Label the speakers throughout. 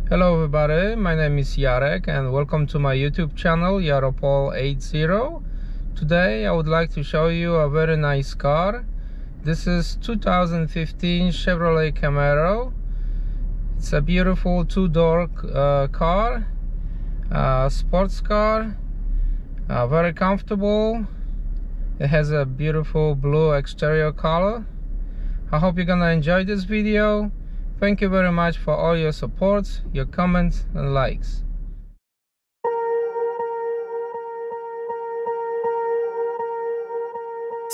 Speaker 1: Hello everybody, my name is Jarek and welcome to my YouTube channel Yaropol80. Today I would like to show you a very nice car. This is 2015 Chevrolet Camaro. It's a beautiful two-door car, sports car, very comfortable. It has a beautiful blue exterior color. I hope you're gonna enjoy this video. Thank you very much for all your support, your comments and likes.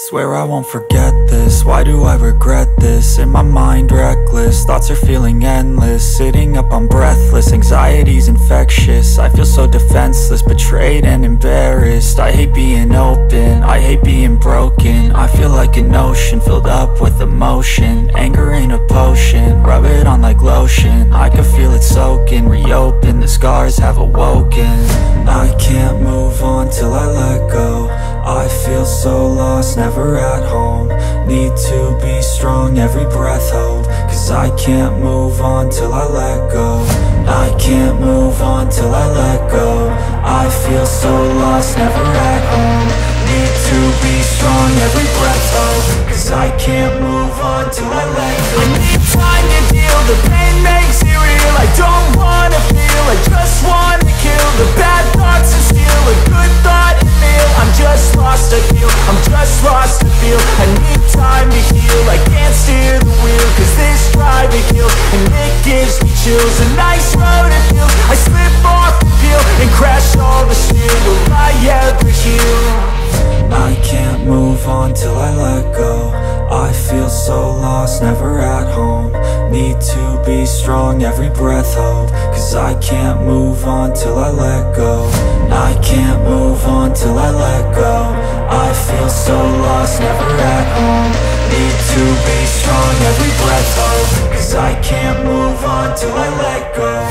Speaker 2: Swear I won't forget this, why do I regret this? In my mind reckless, thoughts are feeling endless. Sitting up I'm breathless, anxiety's infectious. I feel so defenseless, betrayed and embarrassed. I hate being open, I hate being broken. I feel like an ocean filled up with emotion. Anger ain't a potion, rub it on like lotion. I can feel it soaking, reopen, the scars have awoken. I can't move on till I let go. I feel so lost, never at home. Need to be strong, every breath hold. Cause I can't move on till I let go. I can't move on till I let go. I feel so lost, never at home. Need to be strong, every breath hold. Cause I can't move on till I let go. I need time to heal, the pain makes it real. I don't wanna feel, I just wanna kill the bad thoughts and steal a good thought and meal. I'm just lost, I feel, I'm just lost, I feel. I need time to heal, I can't steer the wheel. Cause this driving kills, and it gives me chills. A nice road it feels, I slip off the peel and crash all the steel. Will I ever heal? I can't move on till I let go. I feel so lost, never at home. Need to be strong, every breath hold. Cause I can't move on till I let go. I can't move on till I let go. I feel so lost, never at home. Need to be strong, every breath hold. Cause I can't move on till I let go.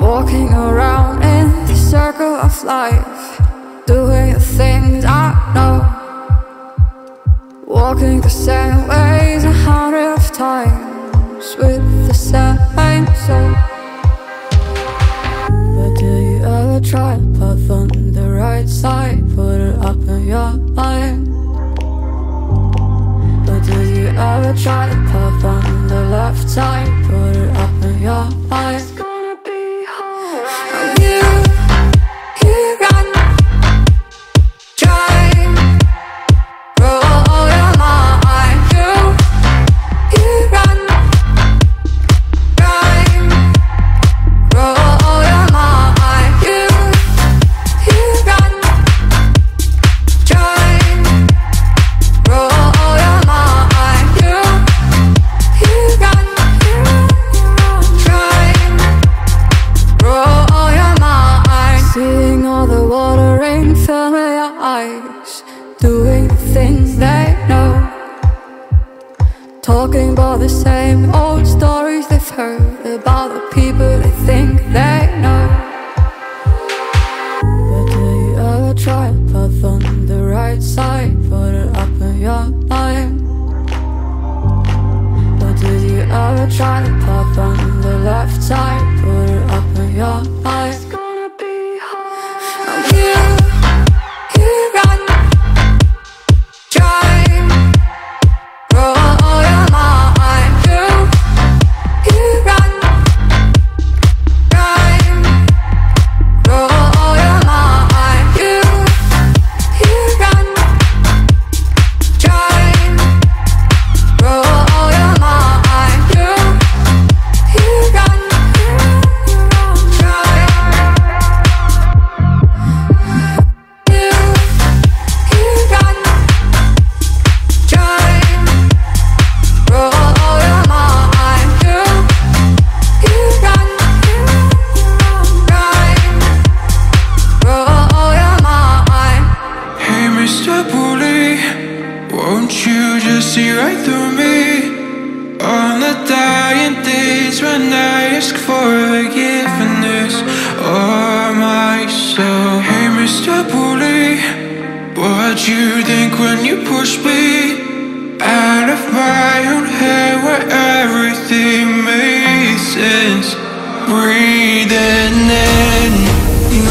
Speaker 3: walking around in the circle of life, doing the things I know, walking the same ways 100 times with the same soul. But do you ever try to path on the right side, put it up in your mind? But do you ever try to path on the left side, put it up in your mind? It's gonna be alright. You run, try, roll your mind. You run, try, roll your mind. You run, try, roll your mind. You run, try, roll your mind. Seeing all the water rain fill your eyes, doing the things they know, talking about the same old stories they've heard about the people they think they know. But do you ever try to path on the right side, put it up in your mind? But do you ever try to path on the left side, put it up in your mind? It's gonna be hard. You run, try, roll your mind. You run, try, roll your mind. You run, try, roll your mind. You run, try, you run, try, roll your mind. You run, try, roll your mind.
Speaker 4: Hey, Mr. Bully, won't you just see right through me? On the dying days when I ask for forgiveness of myself. Hey, Mr. Bully, what'd you think when you pushed me out of my own head where everything made sense? Breathing in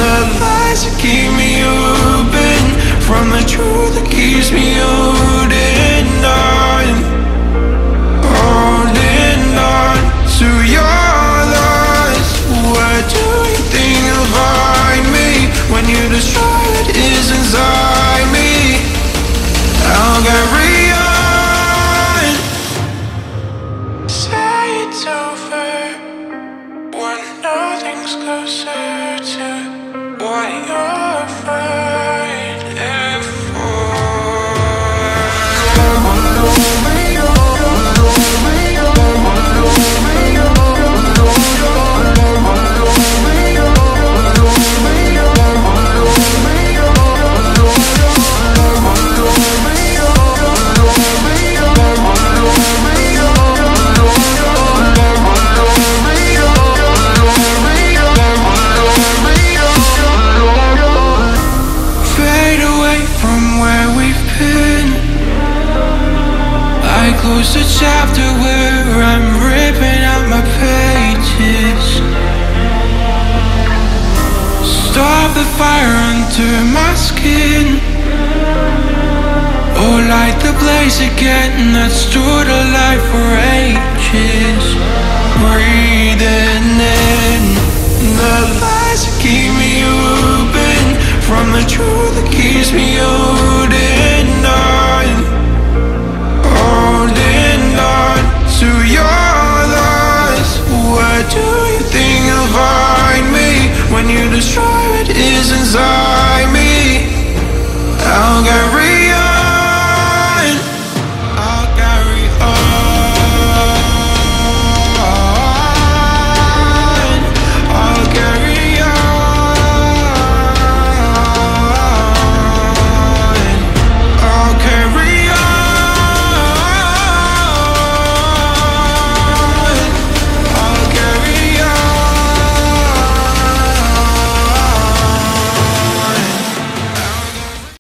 Speaker 4: the lies that keep me open from the truth that keeps me holding on to your loss. What do you think about me when you destroy what is inside me? I'll carry on. Say it's over when nothing's closer to what you're fighting for. Close the chapter where I'm ripping out my pages. Stop the fire under my skin. Oh, light the blaze again that stood alive for ages. Breathing in the light.